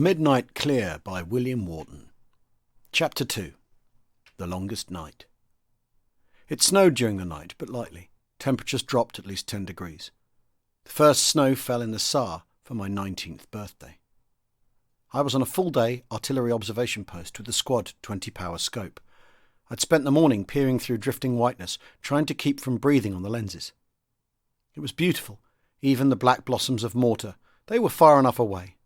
Midnight Clear by William Wharton. Chapter 2. The Longest Night. It snowed during the night, but lightly. Temperatures dropped at least 10 degrees. The first snow fell in the Saar for my 19th birthday. I was on a full-day artillery observation post with the squad 20-power scope. I'd spent the morning peering through drifting whiteness, trying to keep from breathing on the lenses. It was beautiful, even the black blossoms of mortar. They were far enough away.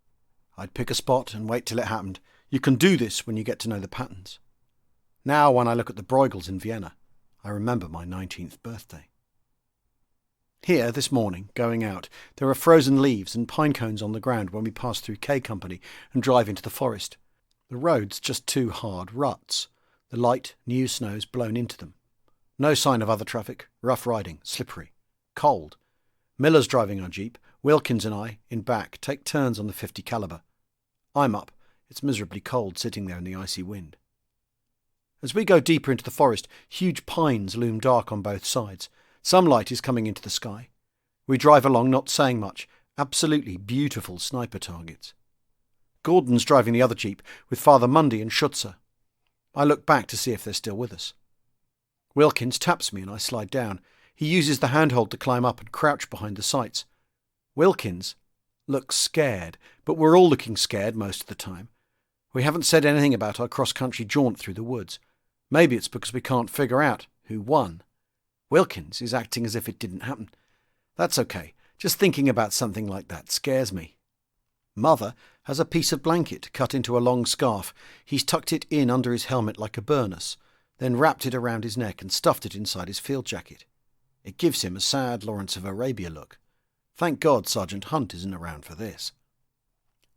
I'd pick a spot and wait till it happened. You can do this when you get to know the patterns. Now, when I look at the Bruegels in Vienna, I remember my 19th birthday. Here, this morning, going out, there are frozen leaves and pine cones on the ground when we pass through K Company and drive into the forest. The road's just two hard ruts. The light, new snow's blown into them. No sign of other traffic, rough riding, slippery, cold. Miller's driving our Jeep. Wilkins and I, in back, take turns on the 50 caliber. I'm up. It's miserably cold sitting there in the icy wind. As we go deeper into the forest, huge pines loom dark on both sides. Some light is coming into the sky. We drive along, not saying much. Absolutely beautiful sniper targets. Gordon's driving the other Jeep with Father Mundy and Schutzer. I look back to see if they're still with us. Wilkins taps me and I slide down. He uses the handhold to climb up and crouch behind the sights. Wilkins looks scared, but we're all looking scared most of the time. We haven't said anything about our cross-country jaunt through the woods. Maybe it's because we can't figure out who won. Wilkins is acting as if it didn't happen. That's okay. Just thinking about something like that scares me. Mother has a piece of blanket cut into a long scarf. He's tucked it in under his helmet like a burnous, then wrapped it around his neck and stuffed it inside his field jacket. It gives him a sad Lawrence of Arabia look. Thank God Sergeant Hunt isn't around for this.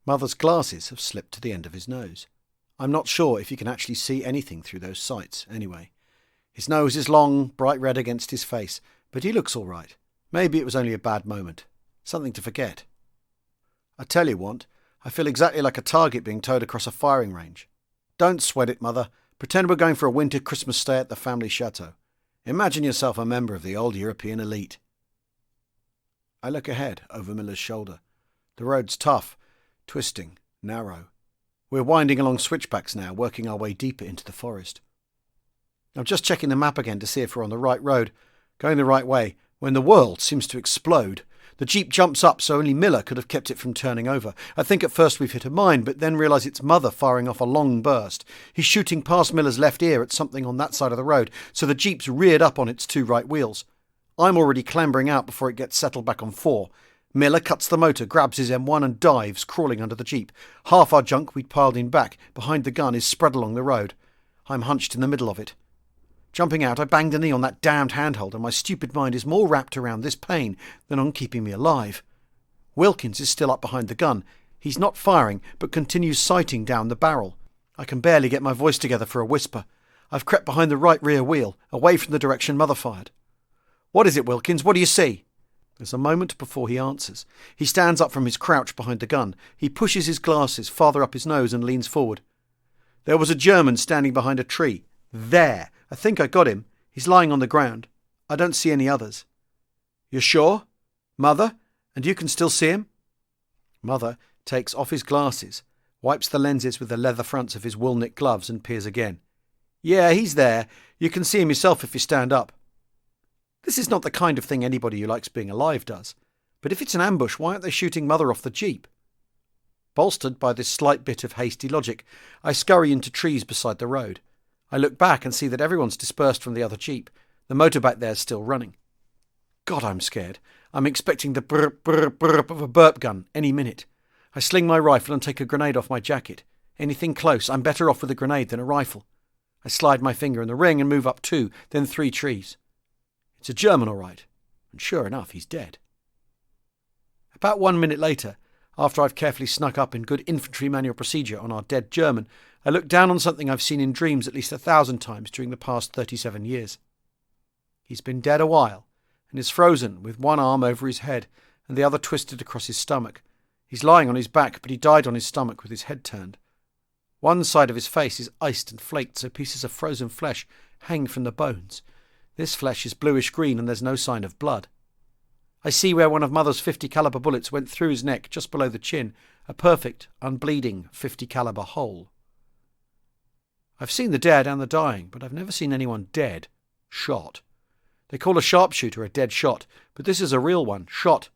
Mother's glasses have slipped to the end of his nose. I'm not sure if you can actually see anything through those sights, anyway. His nose is long, bright red against his face, but he looks all right. Maybe it was only a bad moment. Something to forget. I tell you what, I feel exactly like a target being towed across a firing range. Don't sweat it, Mother. Pretend we're going for a winter Christmas stay at the family chateau. Imagine yourself a member of the old European elite. I look ahead, over Miller's shoulder. The road's tough, twisting, narrow. We're winding along switchbacks now, working our way deeper into the forest. I'm just checking the map again to see if we're on the right road, going the right way, when the world seems to explode. The Jeep jumps up so only Miller could have kept it from turning over. I think at first we've hit a mine, but then realise it's Mother firing off a long burst. He's shooting past Miller's left ear at something on that side of the road, so the Jeep's reared up on its two right wheels. I'm already clambering out before it gets settled back on four. Miller cuts the motor, grabs his M1 and dives, crawling under the Jeep. Half our junk we'd piled in back, behind the gun, is spread along the road. I'm hunched in the middle of it. Jumping out, I banged a knee on that damned handhold, and my stupid mind is more wrapped around this pain than on keeping me alive. Wilkins is still up behind the gun. He's not firing, but continues sighting down the barrel. I can barely get my voice together for a whisper. I've crept behind the right rear wheel, away from the direction Mother fired. "What is it, Wilkins? What do you see?" There's a moment before he answers. He stands up from his crouch behind the gun. He pushes his glasses farther up his nose and leans forward. "There was a German standing behind a tree. There. I think I got him. He's lying on the ground. I don't see any others." "You're sure? Mother? And you can still see him?" Mother takes off his glasses, wipes the lenses with the leather fronts of his wool-knit gloves and peers again. "Yeah, he's there. You can see him yourself if you stand up." This is not the kind of thing anybody who likes being alive does. But if it's an ambush, why aren't they shooting Mother off the Jeep? Bolstered by this slight bit of hasty logic, I scurry into trees beside the road. I look back and see that everyone's dispersed from the other Jeep. The motor back there's still running. God, I'm scared. I'm expecting the burp, burp, burp of a burp gun any minute. I sling my rifle and take a grenade off my jacket. Anything close, I'm better off with a grenade than a rifle. I slide my finger in the ring and move up 2, then 3 trees. It's a German, all right, and sure enough, he's dead. About 1 minute later, after I've carefully snuck up in good infantry manual procedure on our dead German, I look down on something I've seen in dreams at least 1,000 times during the past 37 years. He's been dead a while, and is frozen with one arm over his head and the other twisted across his stomach. He's lying on his back, but he died on his stomach with his head turned. One side of his face is iced and flaked, so pieces of frozen flesh hang from the bones. This flesh is bluish-green and there's no sign of blood. I see where one of Mother's 50 caliber bullets went through his neck just below the chin, a perfect, unbleeding 50 caliber hole. I've seen the dead and the dying, but I've never seen anyone dead, shot. They call a sharpshooter a dead shot, but this is a real one, shot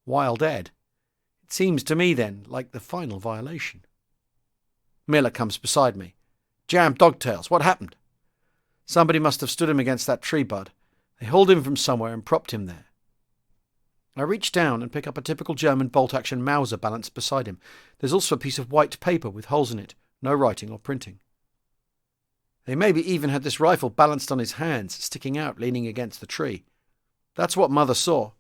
while dead. It seems to me, then, like the final violation. Miller comes beside me. Jammed dogtails, what happened? Somebody must have stood him against that tree bud. They hauled him from somewhere and propped him there. I reach down and pick up a typical German bolt-action Mauser balanced beside him. There's also a piece of white paper with holes in it, no writing or printing. They maybe even had this rifle balanced on his hands, sticking out, leaning against the tree. That's what Mother saw.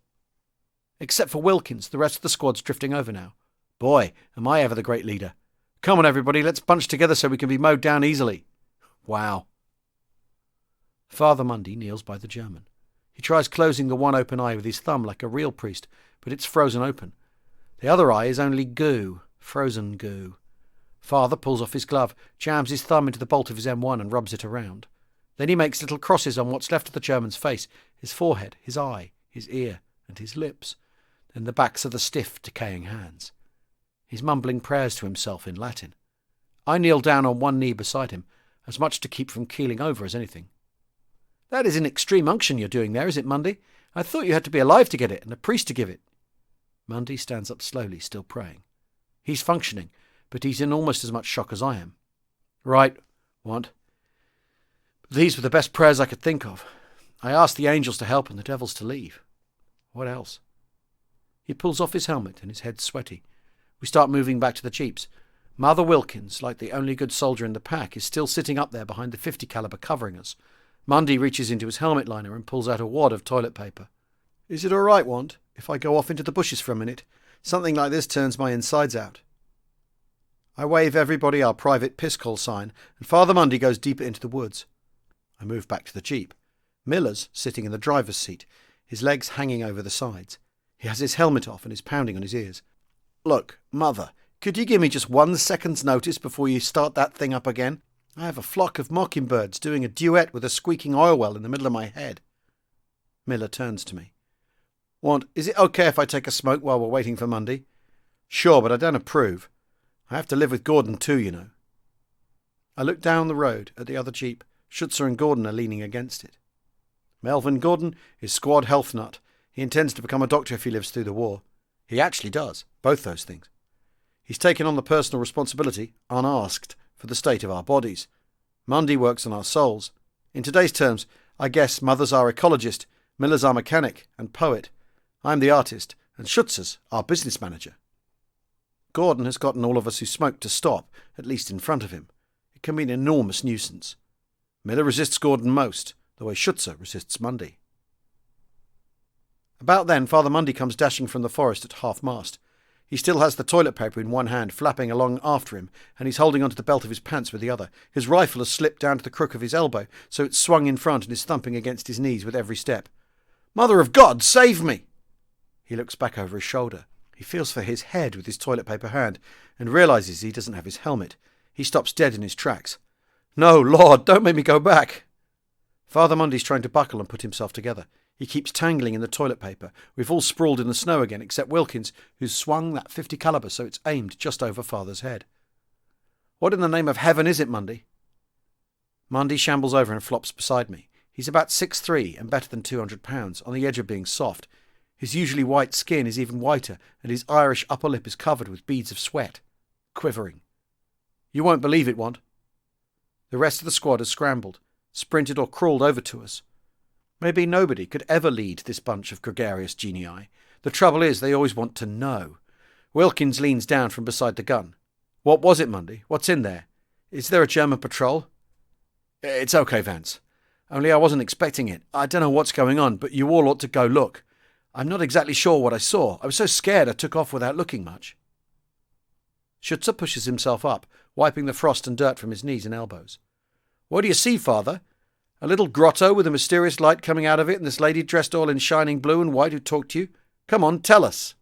Except for Wilkins, the rest of the squad's drifting over now. Boy, am I ever the great leader. Come on, everybody, let's bunch together so we can be mowed down easily. Wow. Father Mundy kneels by the German. He tries closing the one open eye with his thumb like a real priest, but it's frozen open. The other eye is only goo, frozen goo. Father pulls off his glove, jams his thumb into the bolt of his M1 and rubs it around. Then he makes little crosses on what's left of the German's face, his forehead, his eye, his ear, and his lips, then the backs of the stiff, decaying hands. He's mumbling prayers to himself in Latin. I kneel down on one knee beside him, as much to keep from keeling over as anything. That is an extreme unction you're doing there, is it, Mundy? I thought you had to be alive to get it, and a priest to give it. Mundy stands up slowly, still praying. He's functioning, but he's in almost as much shock as I am. Right, Want. These were the best prayers I could think of. I asked the angels to help and the devils to leave. What else? He pulls off his helmet and his head's sweaty. We start moving back to the jeeps. Mother Wilkins, like the only good soldier in the pack, is still sitting up there behind the 50 caliber covering us. Mundy reaches into his helmet liner and pulls out a wad of toilet paper. Is it all right, Want, if I go off into the bushes for a minute? Something like this turns my insides out. I wave everybody our private piss call sign, and Father Mundy goes deeper into the woods. I move back to the jeep. Miller's sitting in the driver's seat, his legs hanging over the sides. He has his helmet off and is pounding on his ears. Look, Mother, could you give me just 1 second's notice before you start that thing up again? I have a flock of mockingbirds doing a duet with a squeaking oil well in the middle of my head. Miller turns to me. Want, is it okay if I take a smoke while we're waiting for Mundy? Sure, but I don't approve. I have to live with Gordon too, you know. I look down the road at the other jeep. Schutzer and Gordon are leaning against it. Melvin Gordon is squad health nut. He intends to become a doctor if he lives through the war. He actually does, both those things. He's taken on the personal responsibility, unasked, for the state of our bodies. Mundy works on our souls. In today's terms, I guess Mother's our ecologist, Miller's our mechanic and poet. I'm the artist, and Schutzer's our business manager. Gordon has gotten all of us who smoke to stop, at least in front of him. It can be an enormous nuisance. Miller resists Gordon most, the way Schutzer resists Mundy. About then, Father Mundy comes dashing from the forest at half-mast. He still has the toilet paper in one hand, flapping along after him, and he's holding onto the belt of his pants with the other. His rifle has slipped down to the crook of his elbow, so it's swung in front and is thumping against his knees with every step. Mother of God, save me! He looks back over his shoulder. He feels for his head with his toilet paper hand, and realises he doesn't have his helmet. He stops dead in his tracks. No, Lord, don't make me go back! Father Mundy's trying to buckle and put himself together. He keeps tangling in the toilet paper. We've all sprawled in the snow again, except Wilkins, who's swung that 50 caliber so it's aimed just over Father's head. What in the name of heaven is it, Mundy? Mundy shambles over and flops beside me. He's about 6'3" and better than 200 pounds, on the edge of being soft. His usually white skin is even whiter, and his Irish upper lip is covered with beads of sweat, quivering. You won't believe it, Want. The rest of the squad has scrambled, sprinted or crawled over to us. Maybe nobody could ever lead this bunch of gregarious genii. The trouble is they always want to know. Wilkins leans down from beside the gun. What was it, Mundy? What's in there? Is there a German patrol? It's okay, Vance. Only I wasn't expecting it. I don't know what's going on, but you all ought to go look. I'm not exactly sure what I saw. I was so scared I took off without looking much. Schutzer pushes himself up, wiping the frost and dirt from his knees and elbows. What do you see, Father? A little grotto with a mysterious light coming out of it and this lady dressed all in shining blue and white who talked to you? Come on, tell us.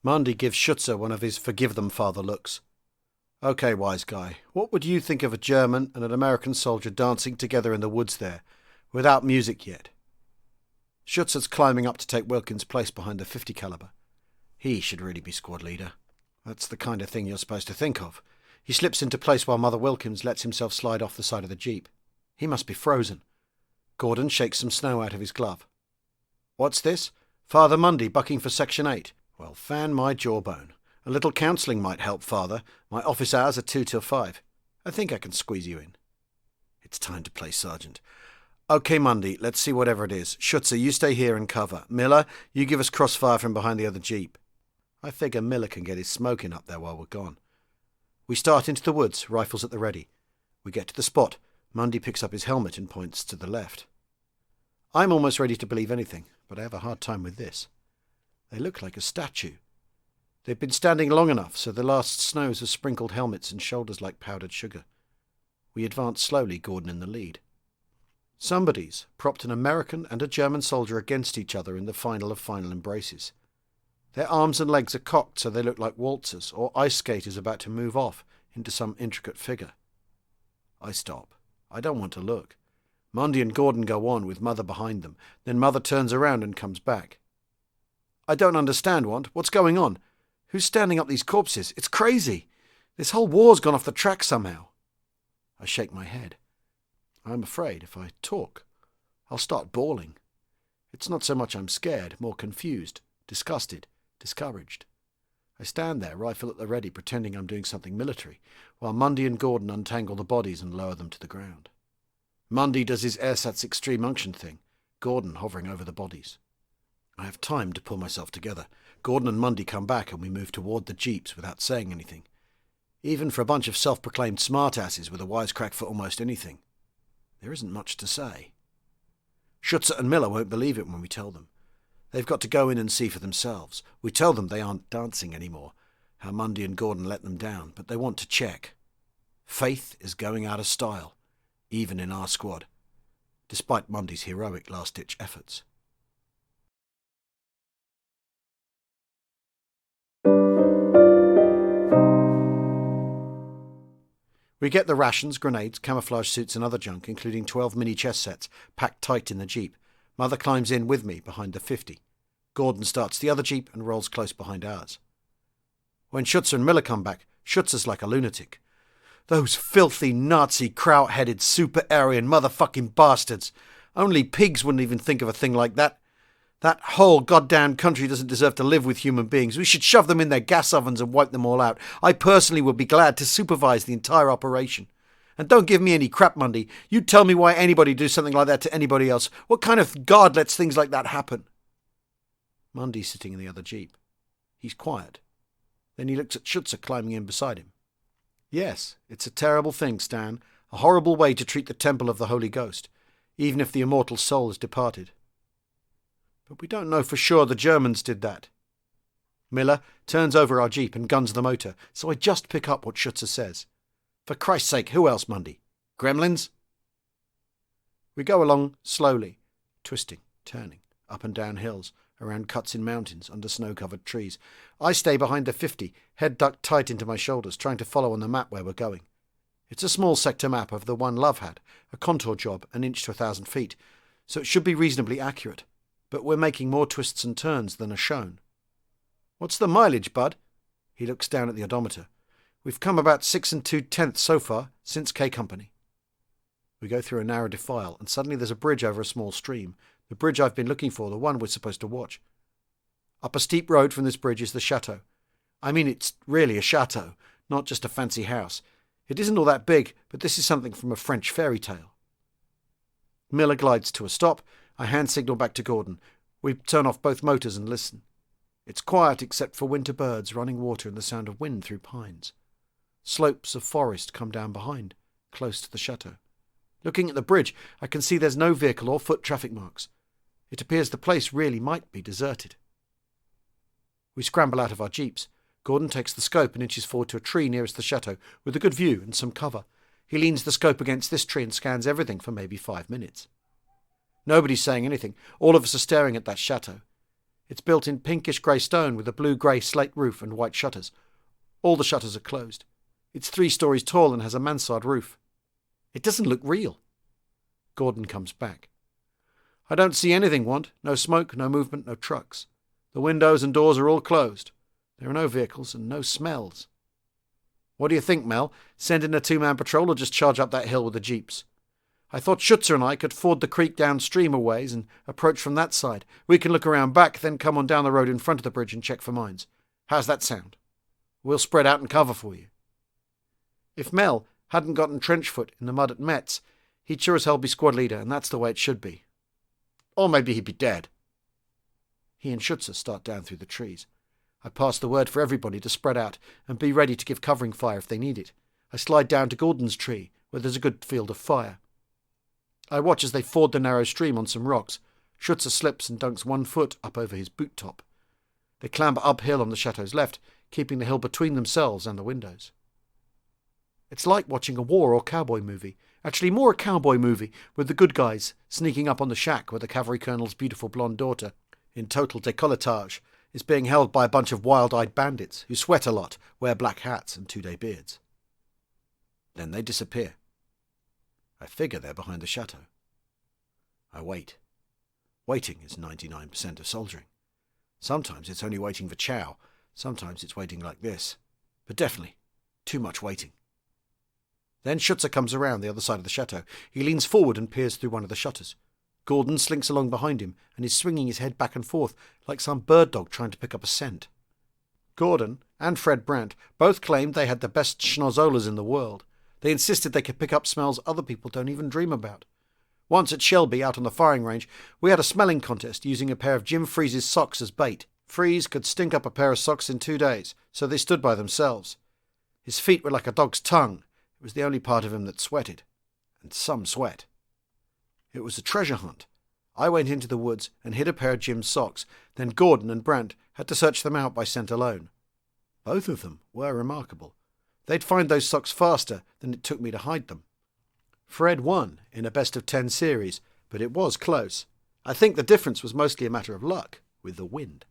Mundy gives Schutzer one of his forgive them, Father looks. Okay, wise guy, what would you think of a German and an American soldier dancing together in the woods there, without music yet? Schutzer's climbing up to take Wilkins' place behind the .50 caliber. He should really be squad leader. That's the kind of thing you're supposed to think of. He slips into place while Mother Wilkins lets himself slide off the side of the jeep. He must be frozen. Gordon shakes some snow out of his glove. What's this? Father Mundy bucking for Section 8. Well, fan my jawbone. A little counselling might help, Father. My office hours are 2 till 5. I think I can squeeze you in. It's time to play Sergeant. OK, Mundy, let's see whatever it is. Schutzer, you stay here and cover. Miller, you give us crossfire from behind the other jeep. I figure Miller can get his smoking up there while we're gone. We start into the woods, rifles at the ready. We get to the spot. Mundy picks up his helmet and points to the left. I'm almost ready to believe anything, but I have a hard time with this. They look like a statue. They've been standing long enough, so the last snows have sprinkled helmets and shoulders like powdered sugar. We advance slowly, Gordon in the lead. Somebody's propped an American and a German soldier against each other in the final of final embraces. Their arms and legs are cocked so they look like waltzers or ice skaters about to move off into some intricate figure. I stop. I don't want to look. Mundy and Gordon go on with Mother behind them. Then Mother turns around and comes back. I don't understand, Want. What's going on? Who's standing up these corpses? It's crazy. This whole war's gone off the track somehow. I shake my head. I'm afraid if I talk, I'll start bawling. It's not so much I'm scared, more confused, disgusted, discouraged. I stand there, rifle at the ready, pretending I'm doing something military, while Mundy and Gordon untangle the bodies and lower them to the ground. Mundy does his ersatz extreme unction thing, Gordon hovering over the bodies. I have time to pull myself together. Gordon and Mundy come back and we move toward the jeeps without saying anything. Even for a bunch of self-proclaimed smartasses with a wisecrack for almost anything. There isn't much to say. Schutzer and Miller won't believe it when we tell them. They've got to go in and see for themselves. We tell them they aren't dancing anymore, how Mundy and Gordon let them down, but they want to check. Faith is going out of style, even in our squad, despite Mundy's heroic last-ditch efforts. We get the rations, grenades, camouflage suits and other junk, including 12 mini chess sets, packed tight in the jeep. Mother climbs in with me behind the 50. Gordon starts the other jeep and rolls close behind ours. When Schutzer and Miller come back, Schutzer's like a lunatic. Those filthy Nazi kraut-headed super-Aryan motherfucking bastards. Only pigs wouldn't even think of a thing like that. That whole goddamn country doesn't deserve to live with human beings. We should shove them in their gas ovens and wipe them all out. I personally would be glad to supervise the entire operation. And don't give me any crap, Mundy. You tell me why anybody do something like that to anybody else. What kind of God lets things like that happen? Mundy's sitting in the other jeep. He's quiet. Then he looks at Schutzer climbing in beside him. Yes, it's a terrible thing, Stan. A horrible way to treat the temple of the Holy Ghost, even if the immortal soul has departed. But we don't know for sure the Germans did that. Miller turns over our jeep and guns the motor, so I just pick up what Schutzer says. For Christ's sake, who else, Mundy? Gremlins? We go along slowly, twisting, turning, up and down hills, around cuts in mountains, under snow-covered trees. I stay behind the 50, head ducked tight into my shoulders, trying to follow on the map where we're going. It's a small sector map of the one Love had, a contour job, an inch to 1,000 feet, so it should be reasonably accurate. But we're making more twists and turns than are shown. What's the mileage, Bud? He looks down at the odometer. We've come about 6 2/10 so far, since K Company. We go through a narrow defile, and suddenly there's a bridge over a small stream. The bridge I've been looking for, the one we're supposed to watch. Up a steep road from this bridge is the chateau. I mean, it's really a chateau, not just a fancy house. It isn't all that big, but this is something from a French fairy tale. Miller glides to a stop. I hand signal back to Gordon. We turn off both motors and listen. It's quiet except for winter birds, running water and the sound of wind through pines. Slopes of forest come down behind, close to the chateau. Looking at the bridge, I can see there's no vehicle or foot traffic marks. It appears the place really might be deserted. We scramble out of our jeeps. Gordon takes the scope and inches forward to a tree nearest the chateau, with a good view and some cover. He leans the scope against this tree and scans everything for maybe 5 minutes. Nobody's saying anything. All of us are staring at that chateau. It's built in pinkish grey stone with a blue-grey slate roof and white shutters. All the shutters are closed. It's 3 stories tall and has a mansard roof. It doesn't look real. Gordon comes back. I don't see anything, Want. No smoke, no movement, no trucks. The windows and doors are all closed. There are no vehicles and no smells. What do you think, Mel? Send in a two-man patrol or just charge up that hill with the jeeps? I thought Schutzer and I could ford the creek downstream a ways and approach from that side. We can look around back, then come on down the road in front of the bridge and check for mines. How's that sound? We'll spread out and cover for you. If Mel hadn't gotten trench-foot in the mud at Metz, he'd sure as hell be squad leader, and that's the way it should be. Or maybe he'd be dead. He and Schutzer start down through the trees. I pass the word for everybody to spread out and be ready to give covering fire if they need it. I slide down to Gordon's tree, where there's a good field of fire. I watch as they ford the narrow stream on some rocks. Schutzer slips and dunks 1 foot up over his boot top. They clamber uphill on the chateau's left, keeping the hill between themselves and the windows. It's like watching a war or cowboy movie. Actually, more a cowboy movie, with the good guys sneaking up on the shack where the cavalry colonel's beautiful blonde daughter, in total décolletage, is being held by a bunch of wild-eyed bandits who sweat a lot, wear black hats and 2-day beards. Then they disappear. I figure they're behind the chateau. I wait. Waiting is 99% of soldiering. Sometimes it's only waiting for chow. Sometimes it's waiting like this. But definitely, too much waiting. Then Schutzer comes around the other side of the chateau. He leans forward and peers through one of the shutters. Gordon slinks along behind him and is swinging his head back and forth like some bird dog trying to pick up a scent. Gordon and Fred Brandt both claimed they had the best schnozolas in the world. They insisted they could pick up smells other people don't even dream about. Once at Shelby, out on the firing range, we had a smelling contest using a pair of Jim Freeze's socks as bait. Freeze could stink up a pair of socks in 2 days, so they stood by themselves. His feet were like a dog's tongue. It was the only part of him that sweated. And some sweat. It was a treasure hunt. I went into the woods and hid a pair of Jim's socks. Then Gordon and Brandt had to search them out by scent alone. Both of them were remarkable. They'd find those socks faster than it took me to hide them. Fred won in a best-of-10 series, but it was close. I think the difference was mostly a matter of luck with the wind.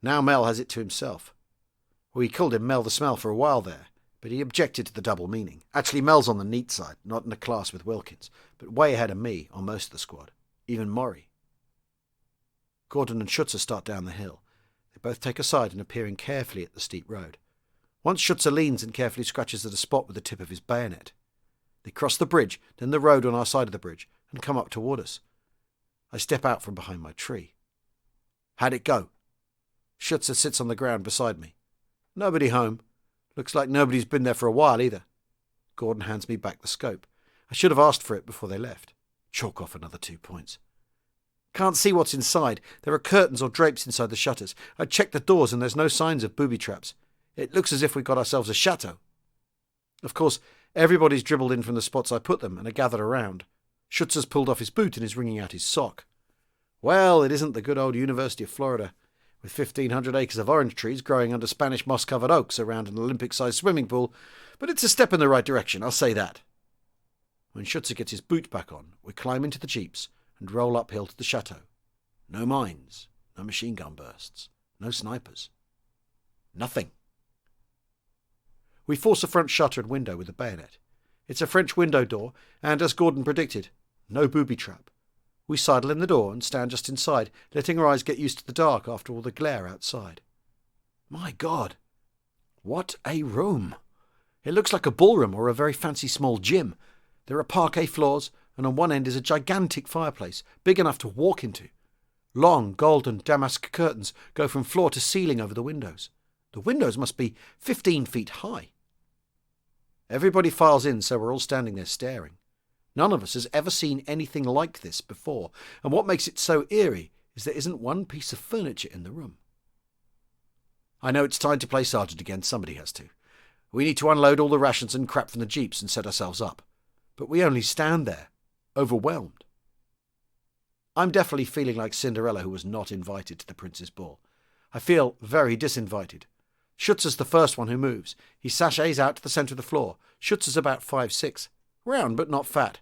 Now Mel has it to himself. We called him Mel the Smell for a while there, but he objected to the double meaning. Actually, Mel's on the neat side, not in a class with Wilkins, but way ahead of me on most of the squad, even Murray. Gordon and Schutzer start down the hill. They both take a side and are peering carefully at the steep road. Once Schutzer leans and carefully scratches at a spot with the tip of his bayonet. They cross the bridge, then the road on our side of the bridge, and come up toward us. I step out from behind my tree. How'd it go? Schutzer sits on the ground beside me. Nobody home. Looks like nobody's been there for a while either. Gordon hands me back the scope. I should have asked for it before they left. Chalk off another 2 points. Can't see what's inside. There are curtains or drapes inside the shutters. I checked the doors and there's no signs of booby traps. It looks as if we got ourselves a chateau. Of course, everybody's dribbled in from the spots I put them and are gathered around. Schutzer's pulled off his boot and is wringing out his sock. Well, it isn't the good old University of Florida, with 1,500 acres of orange trees growing under Spanish moss-covered oaks around an Olympic-sized swimming pool, but it's a step in the right direction, I'll say that. When Schutzer gets his boot back on, we climb into the jeeps and roll uphill to the chateau. No mines, no machine gun bursts, no snipers. Nothing. We force a front shutter and window with a bayonet. It's a French window door, and as Gordon predicted, no booby trap. We sidle in the door and stand just inside, letting our eyes get used to the dark after all the glare outside. My God! What a room! It looks like a ballroom or a very fancy small gym. There are parquet floors, and on one end is a gigantic fireplace, big enough to walk into. Long, golden damask curtains go from floor to ceiling over the windows. The windows must be 15 feet high. Everybody files in, so we're all standing there staring. None of us has ever seen anything like this before, and what makes it so eerie is there isn't one piece of furniture in the room. I know it's time to play sergeant again, somebody has to. We need to unload all the rations and crap from the jeeps and set ourselves up. But we only stand there, overwhelmed. I'm definitely feeling like Cinderella who was not invited to the prince's ball. I feel very disinvited. Schutzer's the first one who moves. He sachets out to the centre of the floor. Schutzer's about 5'6", round but not fat.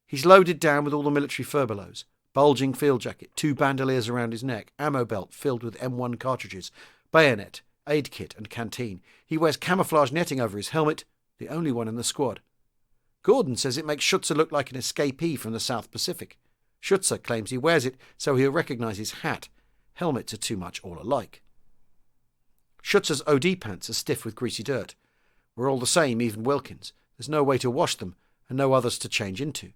He's loaded down with all the military furbelows, bulging field jacket, 2 bandoliers around his neck, ammo belt filled with M1 cartridges, bayonet, aid kit and canteen. He wears camouflage netting over his helmet, the only one in the squad. Gordon says it makes Schutzer look like an escapee from the South Pacific. Schutzer claims he wears it so he'll recognise his hat. Helmets are too much all alike. Schutzer's OD pants are stiff with greasy dirt. We're all the same, even Wilkins. There's no way to wash them, and no others to change into.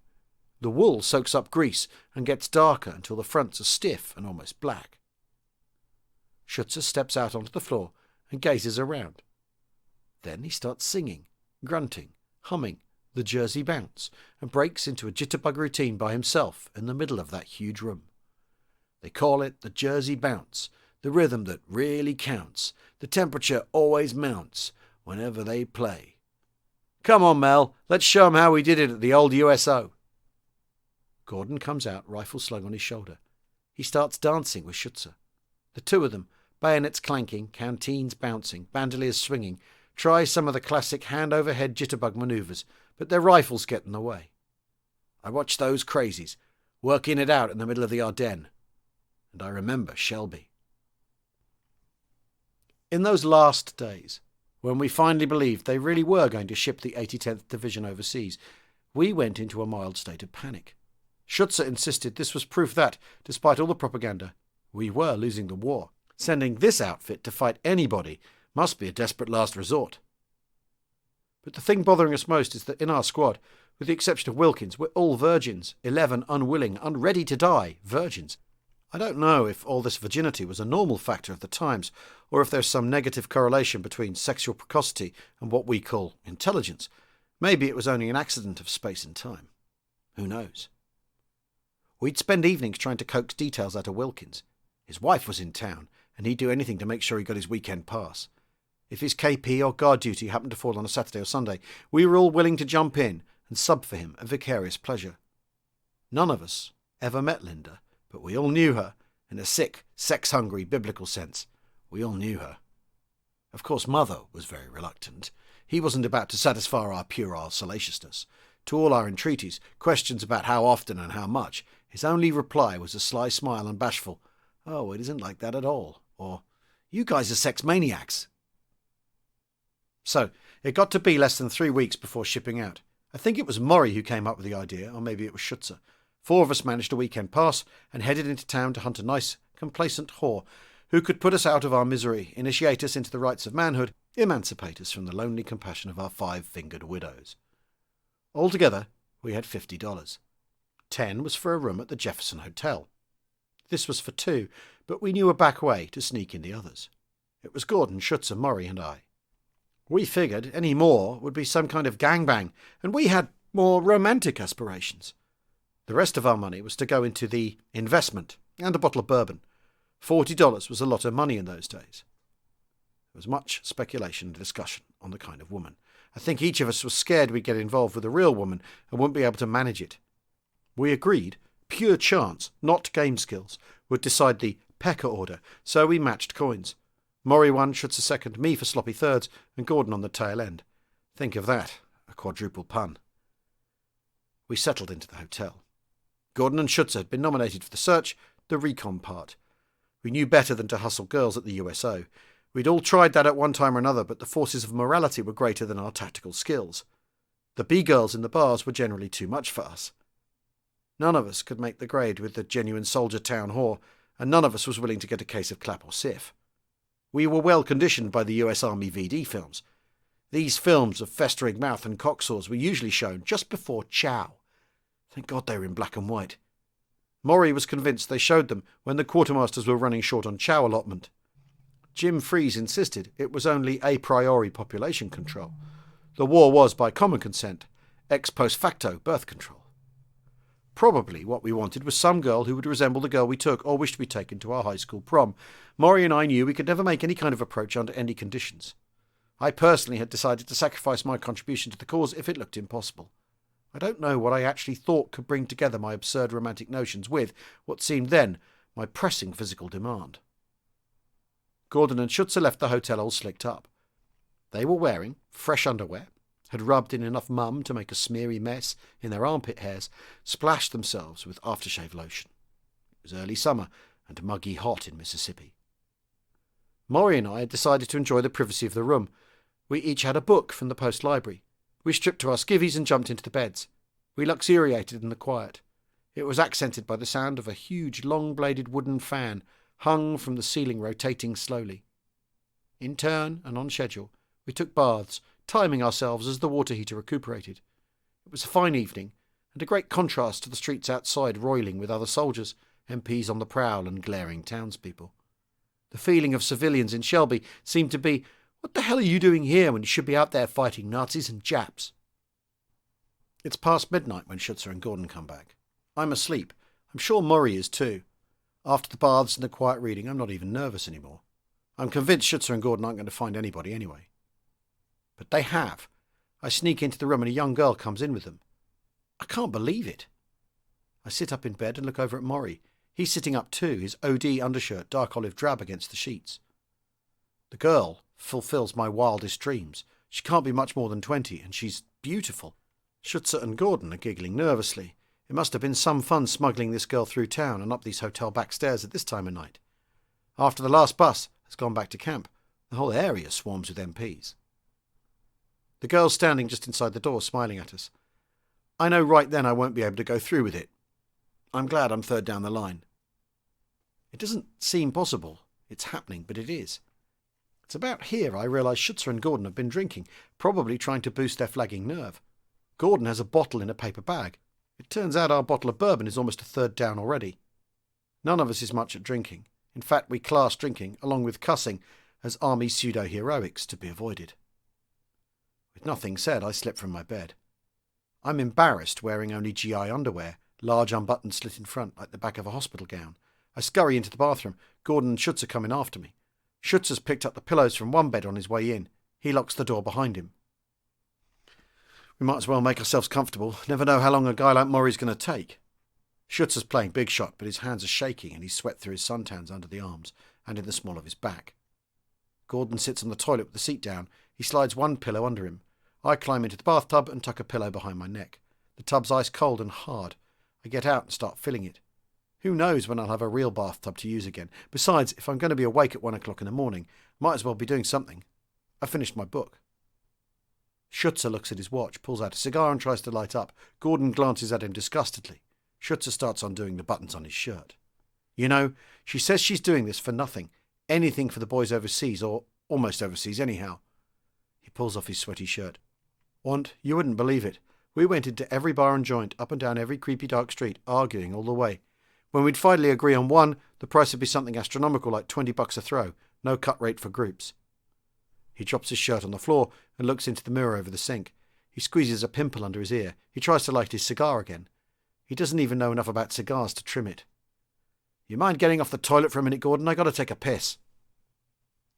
The wool soaks up grease and gets darker until the fronts are stiff and almost black. Schutzer steps out onto the floor and gazes around. Then he starts singing, grunting, humming the Jersey Bounce, and breaks into a jitterbug routine by himself in the middle of that huge room. They call it the Jersey Bounce, the rhythm that really counts. The temperature always mounts whenever they play. Come on, Mel, let's show 'em how we did it at the old USO. Gordon comes out, rifle slung on his shoulder. He starts dancing with Schutzer. The two of them, bayonets clanking, canteens bouncing, bandoliers swinging, try some of the classic hand-over-head jitterbug manoeuvres, but their rifles get in the way. I watch those crazies, working it out in the middle of the Ardennes, and I remember Shelby. In those last days, when we finally believed they really were going to ship the 8010th Division overseas, we went into a mild state of panic. Schutzer insisted this was proof that, despite all the propaganda, we were losing the war. Sending this outfit to fight anybody must be a desperate last resort. But the thing bothering us most is that in our squad, with the exception of Wilkins, we're all virgins, 11 unwilling, unready to die virgins. I don't know if all this virginity was a normal factor of the times, or if there's some negative correlation between sexual precocity and what we call intelligence. Maybe it was only an accident of space and time. Who knows? We'd spend evenings trying to coax details out of Wilkins. His wife was in town, and he'd do anything to make sure he got his weekend pass. If his KP or guard duty happened to fall on a Saturday or Sunday, we were all willing to jump in and sub for him at vicarious pleasure. None of us ever met Linda, but we all knew her, in a sick, sex-hungry, biblical sense. We all knew her. Of course, Mother was very reluctant. He wasn't about to satisfy our puerile salaciousness. To all our entreaties, questions about how often and how much, his only reply was a sly smile and bashful, "Oh, it isn't like that at all," or, "You guys are sex maniacs." So, it got to be less than 3 weeks before shipping out. I think it was Murray who came up with the idea, or maybe it was Schutzer. 4 of us managed a weekend pass and headed into town to hunt a nice, complacent whore who could put us out of our misery, initiate us into the rights of manhood, emancipate us from the lonely compassion of our 5-fingered widows. Altogether, we had $50. 10 was for a room at the Jefferson Hotel. This was for 2, but we knew a back way to sneak in the others. It was Gordon, Schutzer, Murray and I. We figured any more would be some kind of gangbang, and we had more romantic aspirations. The rest of our money was to go into the investment and a bottle of bourbon. $40 was a lot of money in those days. There was much speculation and discussion on the kind of woman. I think each of us was scared we'd get involved with a real woman and wouldn't be able to manage it. We agreed pure chance, not game skills, would decide the pecker order, so we matched coins. Murray won, Schutzer second, me for sloppy thirds, and Gordon on the tail end. Think of that, a quadruple pun. We settled into the hotel. Gordon and Schutzer had been nominated for the search, the recon part. We knew better than to hustle girls at the USO. We'd all tried that at one time or another, but the forces of morality were greater than our tactical skills. The B-girls in the bars were generally too much for us. None of us could make the grade with the genuine soldier town whore, and none of us was willing to get a case of clap or sif. We were well conditioned by the US Army VD films. These films of festering mouth and cocksores were usually shown just before chow. Thank God they were in black and white. Maury was convinced they showed them when the quartermasters were running short on chow allotment. Jim Freeze insisted it was only a priori population control. The war was, by common consent, ex post facto birth control. Probably what we wanted was some girl who would resemble the girl we took or wished to be taken to our high school prom. Maury and I knew we could never make any kind of approach under any conditions. I personally had decided to sacrifice my contribution to the cause if it looked impossible. I don't know what I actually thought could bring together my absurd romantic notions with what seemed then my pressing physical demand. Gordon and Schutzer left the hotel all slicked up. They were wearing fresh underwear, had rubbed in enough mum to make a smeary mess in their armpit hairs, splashed themselves with aftershave lotion. It was early summer and muggy hot in Mississippi. Maury and I had decided to enjoy the privacy of the room. We each had a book from the post library. We stripped to our skivvies and jumped into the beds. We luxuriated in the quiet. It was accented by the sound of a huge long-bladed wooden fan hung from the ceiling rotating slowly. In turn and on schedule, we took baths, timing ourselves as the water heater recuperated. It was a fine evening, and a great contrast to the streets outside roiling with other soldiers, MPs on the prowl and glaring townspeople. The feeling of civilians in Shelby seemed to be, what the hell are you doing here when you should be out there fighting Nazis and Japs? It's past midnight when Schutzer and Gordon come back. I'm asleep. I'm sure Murray is too. After the baths and the quiet reading, I'm not even nervous anymore. I'm convinced Schutzer and Gordon aren't going to find anybody anyway. But they have. I sneak into the room and a young girl comes in with them. I can't believe it. I sit up in bed and look over at Murray. He's sitting up too, his OD undershirt dark olive drab against the sheets. The girl fulfills my wildest dreams. She can't be much more than 20, and she's beautiful. Schutzer and Gordon are giggling nervously. It must have been some fun smuggling this girl through town and up these hotel back stairs at this time of night. After the last bus has gone back to camp, the whole area swarms with MPs. The girl's standing just inside the door, smiling at us. I know right then I won't be able to go through with it. I'm glad I'm third down the line. It doesn't seem possible. It's happening, but it is. It's about here I realise Schutzer and Gordon have been drinking, probably trying to boost their flagging nerve. Gordon has a bottle in a paper bag. It turns out our bottle of bourbon is almost a third down already. None of us is much at drinking. In fact, we class drinking, along with cussing, as army pseudo-heroics to be avoided. With nothing said, I slip from my bed. I'm embarrassed wearing only GI underwear, large unbuttoned slit in front like the back of a hospital gown. I scurry into the bathroom. Gordon and Schutzer come in after me. Schutzer's picked up the pillows from one bed on his way in. He locks the door behind him. We might as well make ourselves comfortable. Never know how long a guy like Murray's going to take. Schutzer's playing big shot, but his hands are shaking and he's sweat through his suntans under the arms and in the small of his back. Gordon sits on the toilet with the seat down. He slides one pillow under him. I climb into the bathtub and tuck a pillow behind my neck. The tub's ice cold and hard. I get out and start filling it. Who knows when I'll have a real bathtub to use again? Besides, if I'm going to be awake at 1 o'clock in the morning, might as well be doing something. I finished my book. Schutzer looks at his watch, pulls out a cigar and tries to light up. Gordon glances at him disgustedly. Schutzer starts undoing the buttons on his shirt. You know, she says she's doing this for nothing. Anything for the boys overseas, or almost overseas anyhow. He pulls off his sweaty shirt. Want, you wouldn't believe it. We went into every bar and joint, up and down every creepy dark street, arguing all the way. When we'd finally agree on one, the price would be something astronomical like $20 a throw, no cut rate for groups. He drops his shirt on the floor and looks into the mirror over the sink. He squeezes a pimple under his ear. He tries to light his cigar again. He doesn't even know enough about cigars to trim it. You mind getting off the toilet for a minute, Gordon? I got to take a piss.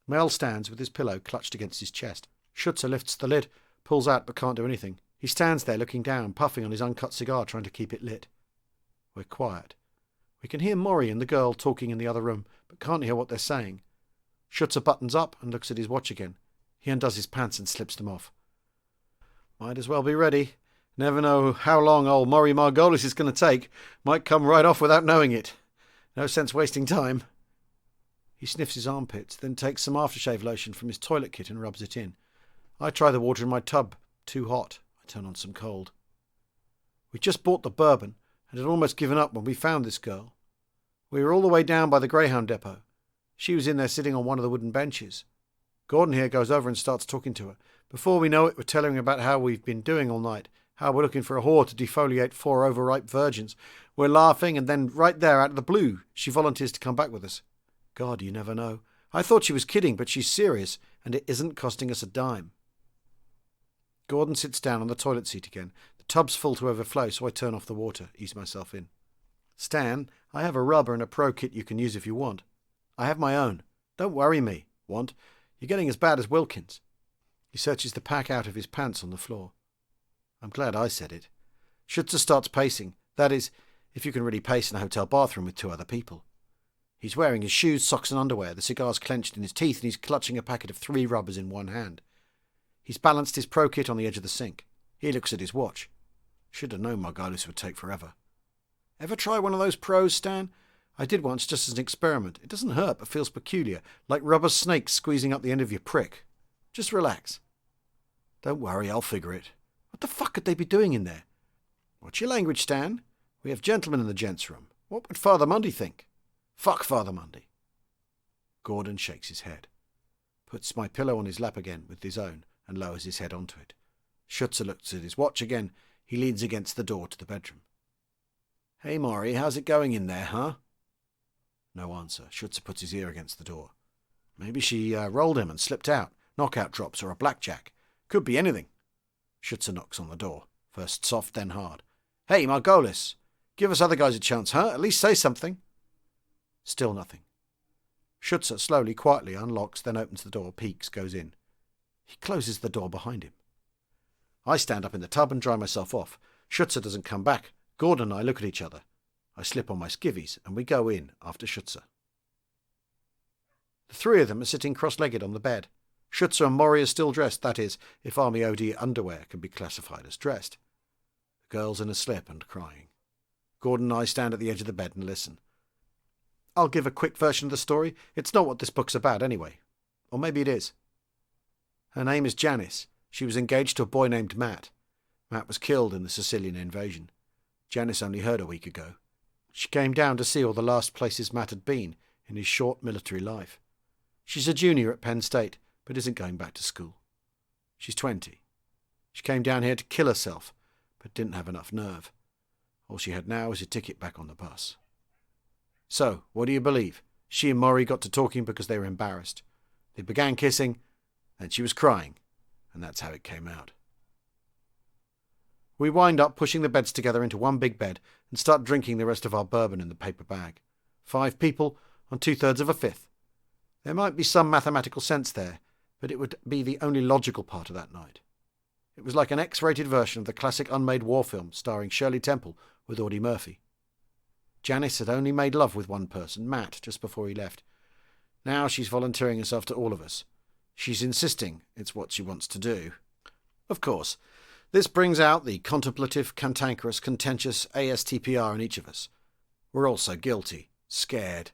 Mel stands with his pillow clutched against his chest. Schutzer lifts the lid, pulls out but can't do anything. He stands there looking down, puffing on his uncut cigar, trying to keep it lit. We're quiet. We can hear Murray and the girl talking in the other room, but can't hear what they're saying. Schutzer buttons up and looks at his watch again. He undoes his pants and slips them off. Might as well be ready. Never know how long old Murray Margolis is going to take. Might come right off without knowing it. No sense wasting time. He sniffs his armpits, then takes some aftershave lotion from his toilet kit and rubs it in. I try the water in my tub. Too hot. I turn on some cold. We just bought the bourbon and had almost given up when we found this girl. We were all the way down by the Greyhound depot. She was in there sitting on one of the wooden benches. Gordon here goes over and starts talking to her. Before we know it, we're telling her about how we've been doing all night, how we're looking for a whore to defoliate 4 overripe virgins. We're laughing, and then right there, out of the blue, she volunteers to come back with us. God, you never know. I thought she was kidding, but she's serious, and it isn't costing us a dime. Gordon sits down on the toilet seat again. The tub's full to overflow, so I turn off the water, ease myself in. Stan, I have a rubber and a pro kit you can use if you want. I have my own. Don't worry me, Want. You're getting as bad as Wilkins. He searches the pack out of his pants on the floor. I'm glad I said it. Schutzer starts pacing. That is, if you can really pace in a hotel bathroom with 2 other people. He's wearing his shoes, socks and underwear, the cigar's clenched in his teeth, and he's clutching a packet of 3 rubbers in one hand. He's balanced his pro kit on the edge of the sink. He looks at his watch. Should have known Margolis would take forever. Ever try one of those pros, Stan? I did once just as an experiment. It doesn't hurt but feels peculiar, like rubber snakes squeezing up the end of your prick. Just relax. Don't worry, I'll figure it. What the fuck could they be doing in there? What's your language, Stan? We have gentlemen in the gents' room. What would Father Mundy think? Fuck Father Mundy. Gordon shakes his head, puts my pillow on his lap again with his own, and lowers his head onto it. Schutzer looks at his watch again. He leans against the door to the bedroom. Hey, Maury, how's it going in there, huh? No answer. Schutzer puts his ear against the door. Maybe she rolled him and slipped out. Knockout drops or a blackjack. Could be anything. Schutzer knocks on the door. First soft, then hard. Hey, Margolis, give us other guys a chance, huh? At least say something. Still nothing. Schutzer slowly, quietly unlocks, then opens the door, peeks, goes in. He closes the door behind him. I stand up in the tub and dry myself off. Schutzer doesn't come back. Gordon and I look at each other. I slip on my skivvies, and we go in after Schutzer. The three of them are sitting cross-legged on the bed. Schutzer and Maury are still dressed, that is, if Army OD underwear can be classified as dressed. The girl's in a slip and crying. Gordon and I stand at the edge of the bed and listen. I'll give a quick version of the story. It's not what this book's about, anyway. Or maybe it is. Her name is Janice. She was engaged to a boy named Matt. Matt was killed in the Sicilian invasion. Janice only heard a week ago. She came down to see all the last places Matt had been in his short military life. She's a junior at Penn State, but isn't going back to school. She's 20. She came down here to kill herself, but didn't have enough nerve. All she had now is a ticket back on the bus. So, what do you believe? She and Maury got to talking because they were embarrassed. They began kissing, and she was crying, and that's how it came out. We wind up pushing the beds together into one big bed and start drinking the rest of our bourbon in the paper bag. 5 people on 2/3 of a fifth. There might be some mathematical sense there, but it would be the only logical part of that night. It was like an X-rated version of the classic unmade war film starring Shirley Temple with Audie Murphy. Janice had only made love with one person, Matt, just before he left. Now she's volunteering herself to all of us. She's insisting it's what she wants to do. Of course, this brings out the contemplative, cantankerous, contentious ASTPR in each of us. We're also guilty, scared.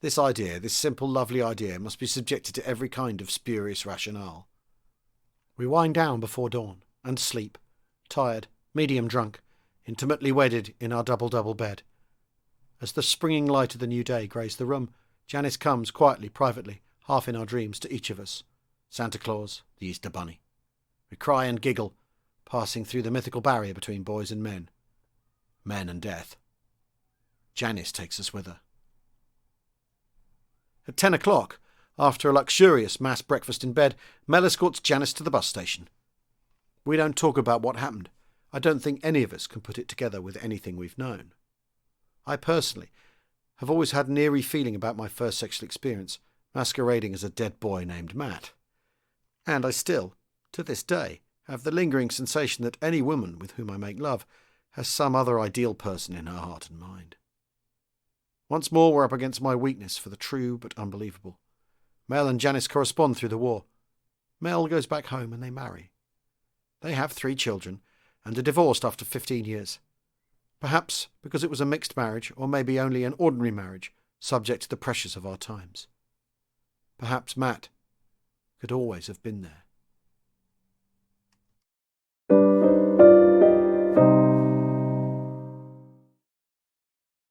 This idea, this simple, lovely idea, must be subjected to every kind of spurious rationale. We wind down before dawn, and sleep, tired, medium drunk, intimately wedded in our double-double bed. As the springing light of the new day greys the room, Janice comes quietly, privately, half in our dreams, to each of us. Santa Claus, the Easter Bunny. We cry and giggle, passing through the mythical barrier between boys and men. Men and death. Janice takes us with her. At 10 o'clock, after a luxurious mass breakfast in bed, Mel escorts Janice to the bus station. We don't talk about what happened. I don't think any of us can put it together with anything we've known. I personally have always had an eerie feeling about my first sexual experience, masquerading as a dead boy named Matt. And I still, to this day, have the lingering sensation that any woman with whom I make love has some other ideal person in her heart and mind. Once more we're up against my weakness for the true but unbelievable. Mel and Janice correspond through the war. Mel goes back home and they marry. They have 3 children and are divorced after 15 years. Perhaps because it was a mixed marriage, or maybe only an ordinary marriage, subject to the pressures of our times. Perhaps Matt could always have been there.